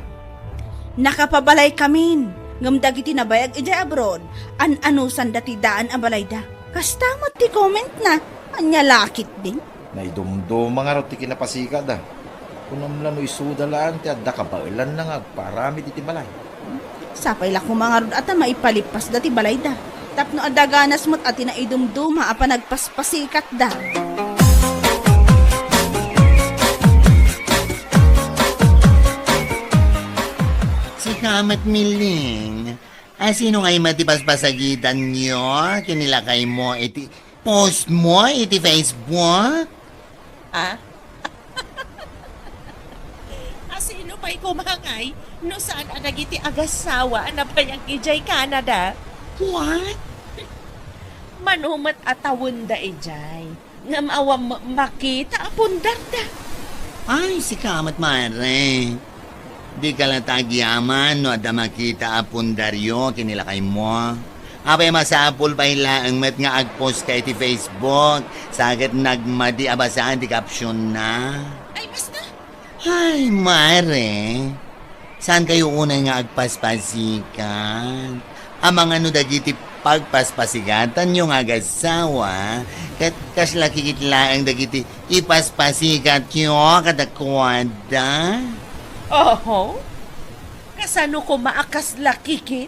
Nakapabalay kamin. Ngamdag iti nabayag iti abroad. An-anusan dati daan ang balay da. Kastamot ti comment na. Anya lakit din. Naidumdo mga roti kinapasika da. Kunam lang no isudalaan ti adda kabailan na nga parami iti balay. Sapay la mga rod at maipalipas dati balay da. Tapno adaganas mo't ati na idumduma apa nagpaspasikat da. Si Kamat Miling, sino ngay matipaspasagitan nyo? Kinilakay mo iti post mo iti Facebook? Asino pa'y kumangay no saan anagiti agasawa na payang ijay Canada? What? Manumat atawon da ijay. Ngam awam makita apundar da. Ay, si Kamat Mare. Di ka lang tagyaman no ada makita apundaryo kinilakay mo. Apay masapol pa ang met nga agpost kay ti Facebook. Sagit nagmadi abasaan ti caption na. Ay, basta. Ay, Mare. Saan kayo unay nga agpaspasikan? Ang mga no dagiti pagpaspasigatan yung agasawa kat kasla kikitlaang dagiti ipaspasikat yung kadakwada. Oho? Kasano ko maakas lakikit?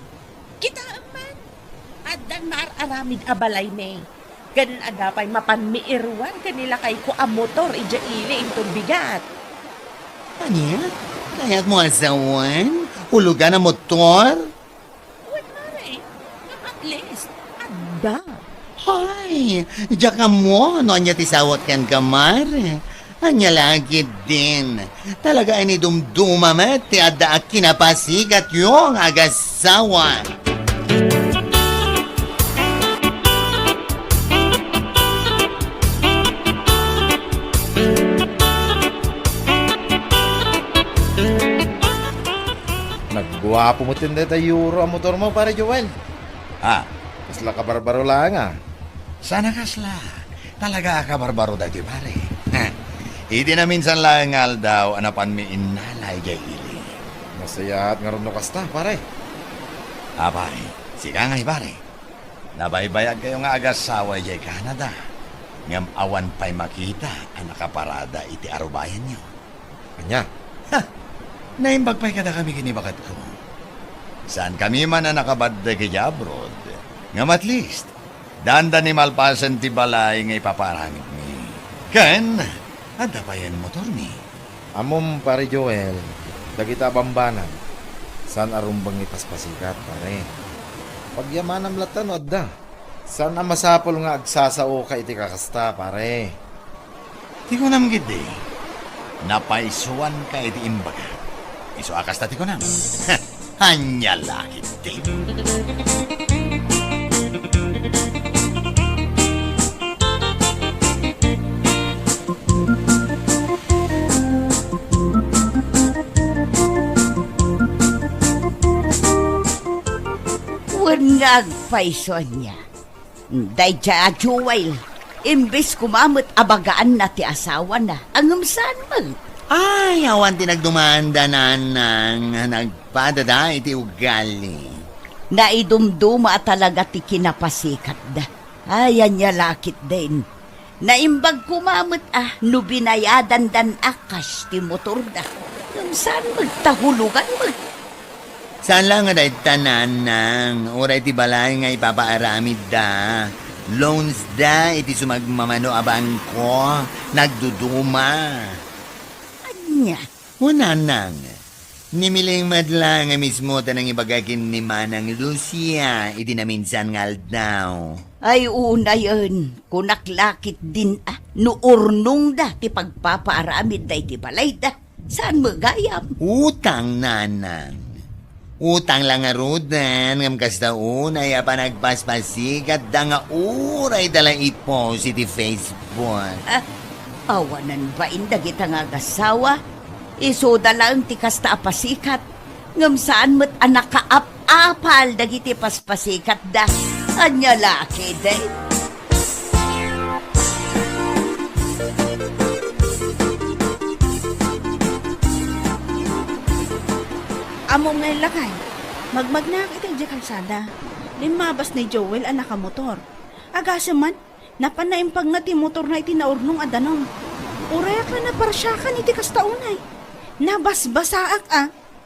Kita man. Adan aramid abalay ne. Ganun adapay mapanmiirwan kanila kay ko a motor ija ili intong bigat. Anya? Kaya't mo asawan? Hulugan na motor? Uy, mare. At least, ada. Ay, diya ka mo. No, anya tisawat kan kamar. Anya lagi din. Talaga ini dumdumamet ti adda at kinapasigat yung agasawa. Nagguwapo mo tinda euro ang motor mo pare Joel. Ah, Kasla ka barbaro lang sana kasla. Talaga ka barbaro dati pare. Iti na minsan lang ngal daw anapan mi inalay jay ili. Masaya at nga rin no kasta pare. Abay, sika ngay pare. Nabaybayag kayo nga agasawa jay Canada. Ngam awan pa'y makita ang nakaparada iti arubayan nyo. Kanya. Naimbag pa'y kada kami kinibakat ko. Saan kami man na nakabadda kaya abroad. Ngam at least, danda ni malpasan ti balay nga ipaparangit mi. Ken, ada pa yan motor ni. Amom pare Joel. Dagita bambanan. San arumbang ipaspasikat pare. Pagyamanam latan o adda. San ang masapol nga agsasao ka iti kakasta pare. Di ko nam gidi. Napaisuan ka iti imbaga. Iso akas tati ko nam. Hanya lakit din. Wangag paison niya. Day dya, Joel. Imbes kumamot abagaan na ti asawa na. Ang umsan mo. Ay, awan tinagdumanda na nang nagpadada iti ugali. Naidumduma talaga ti kinapasikat da. Ayan niya lakit din. Naimbag kumamot no binayadan dan akas ti motor da. Saan magtahulugan mag? Saan lang nga dahil tanan nang oray ti balay nga ipapaaramid da. Loans da iti sumagmamano abangko. Nagduduma. Anya? Una nang. Nimiling madla nga mismo tanang ibagakin ni Manang Lucia iti na minsan ngal daw. Ay una yun. Kunaklakit din no urnong da ti pagpapaaramid da iti balay da. Saan magayam? Utang nanang. Utang lang nga rudan ngam kasdaon ay apa nagpaspasikat da nga uray dalang i-post iti Facebook. Awanan ba inda kita nga gasawa? Iso dalang ti kasta apasikat. Ngam saan mo't anak kaap-apal dagiti paspasikat da. Anya laki day. Amo nga lakay. Magmagnak iti di kalsada. Limabas ni Joel ang nakamotor. Agasa man, napanaimpag nga ti motor na iti naurnong adanom. Ureak na naparsyakan iti kastaunay. Nabasbasaak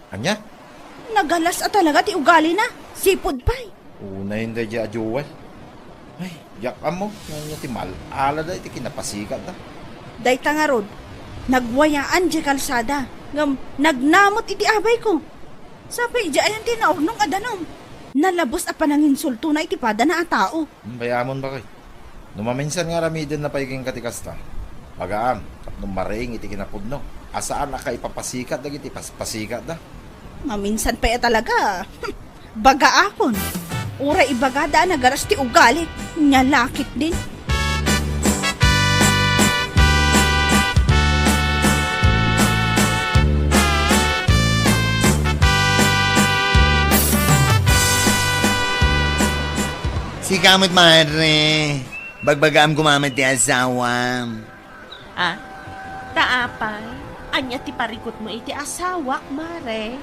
Anya? Nagalas talaga ti ugali na. Sipod pa'y. Una yun da dya, Joel. Ay, yakam mo. Nga ti malala da, iti kinapasikat da. Dayta nga rod, nagwayaan di kalsada. Ngam, nagnamot iti abay ko. Sapay di ayan ti naurnong adanom. Nalabos a pananginsulto na iti pada na a tao. Bayamon ba kay? Numaminsan nga ramidin na paiging katikasta. Pagaam, nung maring iti kinapudno. Asaan na kay papasikat da iti paspasikat da. Maminsan pa talaga. Baga akon. Ura ibagada na garas ti ugali. Nyalakit din. Si kamot mare. Bagbagaam gumamad ti asawam. Taapay. Anya ti parikot mo iti asawak, mare.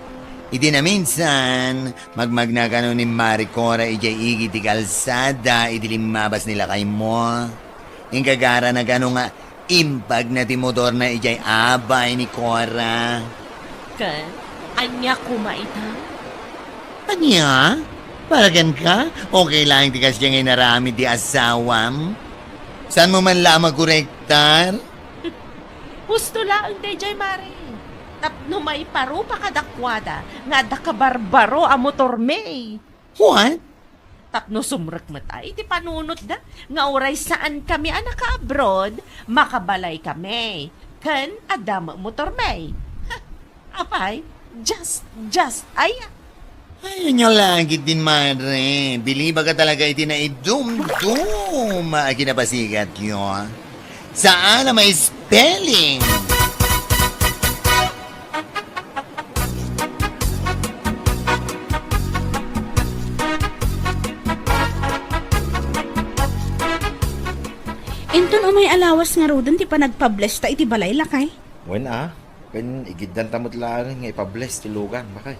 Iti na minsan, magmagna ka no ni Maricora ijay igi ti kalsada, iti limabas nila kay mo. Yung kagara na gano nga, impag na ti motor na ijay abay ni Cora. Kan, anya kumaita. Anya? Paragan ka? Okay lang ti kasya ngay narami ti asawam? Saan mo man lamang korektar? Gusto lang dayjay mare. Tapno may paro pa kadakwada nga da kabarbaro a motor me. What? Tapno sumrek matay iti panunot da nga oray saan kami anak ka abroad makabalay kami. Ken adama motor me. Apay, just ay. Ayun nyo lagi din, Mare. Biliba ka talaga iti na idum-dum. Kinapasikat yun. Saan na may spelling? Inton o may alawas nga rodan ti panagpabless ta iti balay lakay. Wen pen igiddan tamot lang nga ipabless ti lugan, bakay.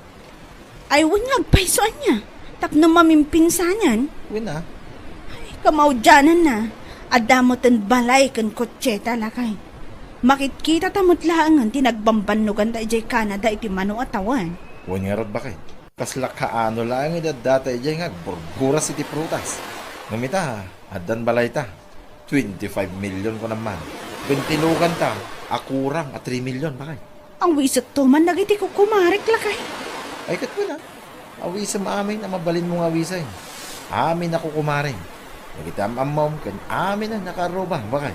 Ay wan nga agpaisoan niya. Tapno mamimpinsanan. Wen Kamaudyanan na. Adamoten balay kan kotseta lakay. Makitkita tamot laangan tinagbambanugan da ijay Canada iti mano atawan. Wen nga rod bakay. Kasla kaano lang idadata ijay nga burguras iti prutas. Ngamita, addan balay ta. 25 million ko naman. Bentilugan ta, akurang at 3 million bakay. Ang wisat to man nagiti ko kumarik lakay. Ay kat mo na. Awisa amin na mabalin mong awisay. Amin ako kumaring. Nagita amam kan amin na nakarobang bakay.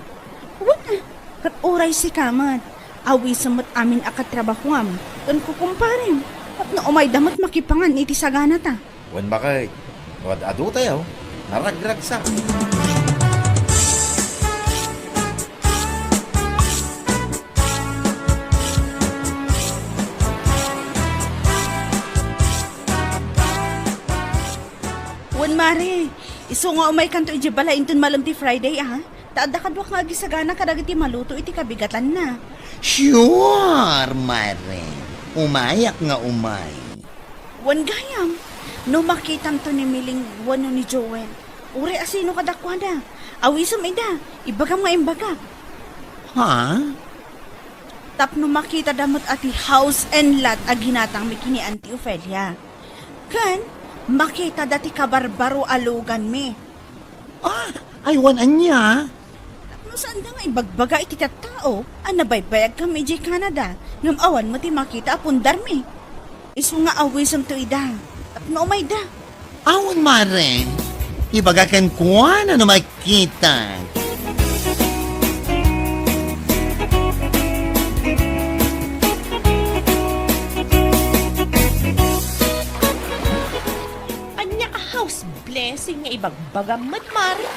Wala. Kat oray si kamat. Awi samot amin akatrabahuam. Kan kukumparin. At na umay damat makipangan iti sagana ta. Wen bakay. Wad adu tayo. Naragrag sa. Wan mare. Iso nga umay kanto iti bala inton malam ti Friday Taada kadwak nga gisagana kadag iti maluto iti kabigatan na. Sure, Mare. Umayak nga umay. Wan gayam, no makitam to ni Miling wano ni Joel. Uri asino kadakwa na. Awisam ida, ibagam nga imbaga. Ha? Tapno makita damot ati house and lot a ginatang mi kini Auntie Ophelia. Kan, makita dati kabarbaro alugan mi. Aywan anya. Tapno saan da nga ibagbaga iti tao, nabaybayag kami di Canada, ngam awan mo ti makita apundar mi. Isu nga awisam to ida, tapno umay da. Awan, Mare. Ibagakan ko ano makita. Anya ka house blessing nga ibagbagamad, Mare.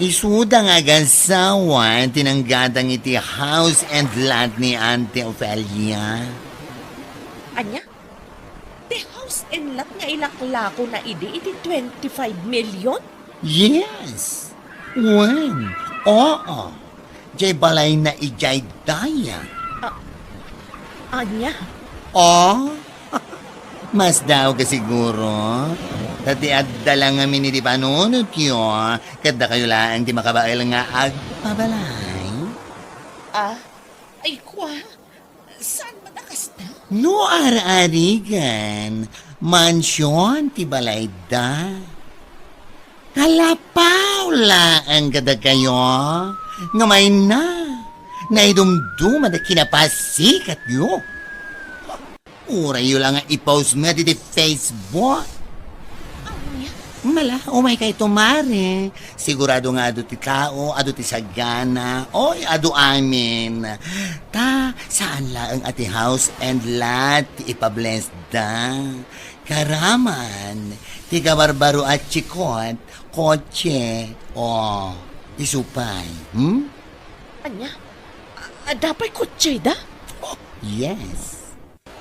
Isuda nga gansawan, tinanggadang iti house and lot ni Auntie Ophelia. Anya? The house and lot nga ilaklako na iti 25 million? Yes. Wen. Oo. Jay balay na ijay daya. Anya? Oh? Mas daw ka siguro. Tati adda lang nga miniti panunot yun. Kada kayo lang di makabail nga agpabalay. Ay kwa? Saan madakas na? No ara-arigan. Mansyon ti balay da. Kalapaw lang kada kayo. Nga may na. Naidumduma na kinapasikat yun. Uray yun lang nga i-post mo di Facebook. Mala, umay kay tumare. Sigurado nga ado ti tao, ado ti sagana, oy, ado amin. Ta, saan lang ati house and lot ti ipabless da. Karaman, ti kabarbaro at chikot, kotse, o, isupay. Anya? Dapat kutsi da? Yes.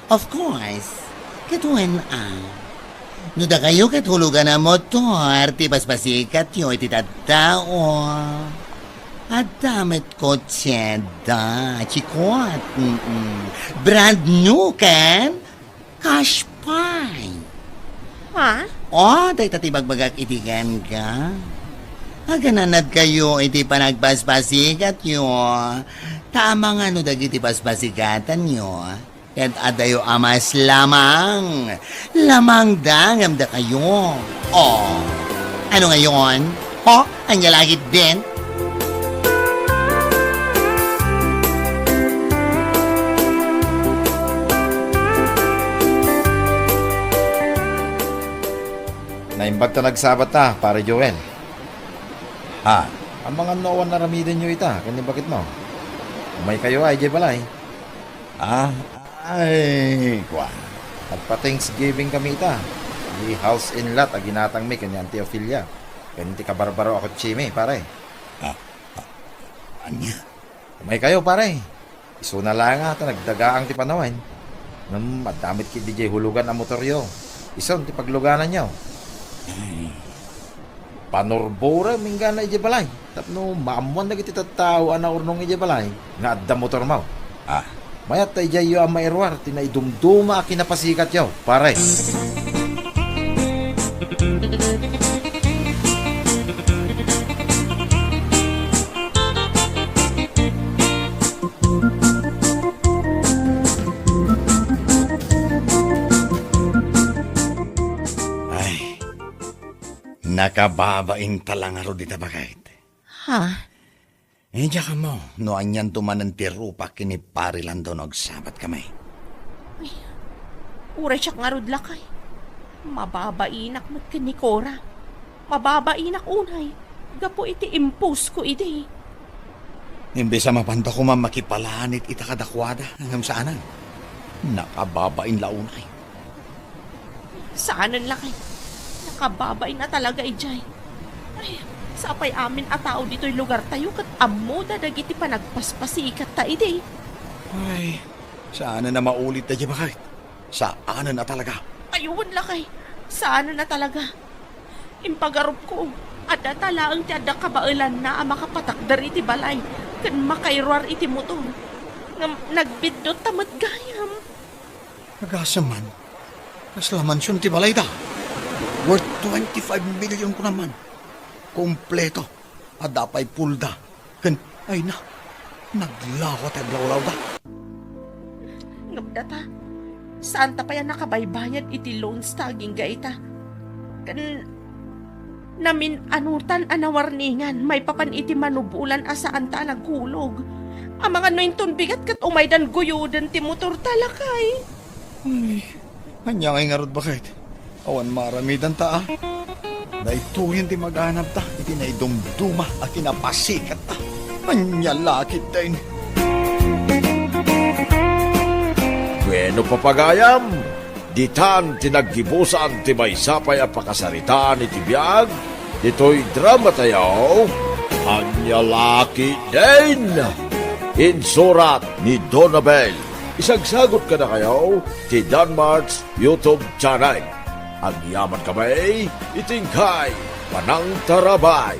Of course. Katuan no da kayo katulugan na motor, ti paspasikat yun, iti tadao. At damit kotse da, chikot. Brand new kan? Cash pie. Ha? Day tatibagbagak itigan ka. Agananad kayo, iti panagpaspasikat yun. Tama nga no dagiti paspasikatan yun. Ket adayo amas lamang. Lamang dangam da kayo. Ano ngayon? Anya lagi din? Naimbag ta nagsabat ta, pare Joel. Ha? Ang mga noon na ramidin nyo ita, kani bakit mo? Umay kayo ay, jay balay. Ay, kwa. Nagpa-Thanksgiving kami ita. Di house in lot, aginatang mi, kanya Auntie Ophelia. Kanya ti kabarbaro ako chime, pare. Anya? Umay kayo, pare. Iso na lang ata, nagdagaang ti panawan. Madamit ki DJ hulugan ang motoryo. Ison, ti pagluganan nyo. Panorbora, mingga na ije balay. Tapno, maamuan na kiti tattao, ana urnong ije balay. Nga adda motor mo. Mayat tayo jayo ang mairwar, tinaidumduma kinapasikat yaw, pare. Ay, nakababain talangaro di tabagayt. Ha? Diya ka mo, no anyan tumanan ti rupa kini pari lang daw nagsabat kamay. Uray siya nga rod lakay. Mababainak mat ni Cora. Mababainak unay. Gapo iti impose ko iti. Imbes sa mapanta ko makipalanit ita kadakwada hanggang saanan. Nakababain launay. Saanan lakay. Nakababain na talaga ijay. Ay, sapay amin a tao dito'y lugar tayo kat amuda dagiti panagpaspasikat ta iti. Ay, saanan na maulit na diya bakit? Saanan na talaga? Ayun lakay. Saanan na talaga. Impagarup ko. Ada talaang ti ada kabailan na ang makapatakdar iti balay. Kan makairwar iti motor. Nga nagbidot tamat gayam. Nagasaman. Kaslamansyon ti balay da. Worth 25 million ko naman. Kompleto. Adapay pulda. Kan, ay na. Naglawat at lawlaw da. Ngabdata, saan ta pa yan nakabaybayan iti loans taging gaita? Kan, namin anutan anawarningan, may papan iti manubulan asaan ta nagkulog. Ang mga nointon bigat kat umaydan guyudan ti motor talakay. Ay, kanya ngay nga rod bakit? Awan maramidan ta ah. Naituhin ti maghanap ta. Iti na idumduma at kinapasikat ta. Kanya lakit din. Bueno papagayam, ditan tinaggibusan ti maysapay a pakasaritaan iti biag, dito'y drama tayaw, anya laki din. Insurat ni Donabel. Isagsagot ka na kayo ti Danmarks YouTube channel. Ang yaman kamay, itingkay, panang tarabay.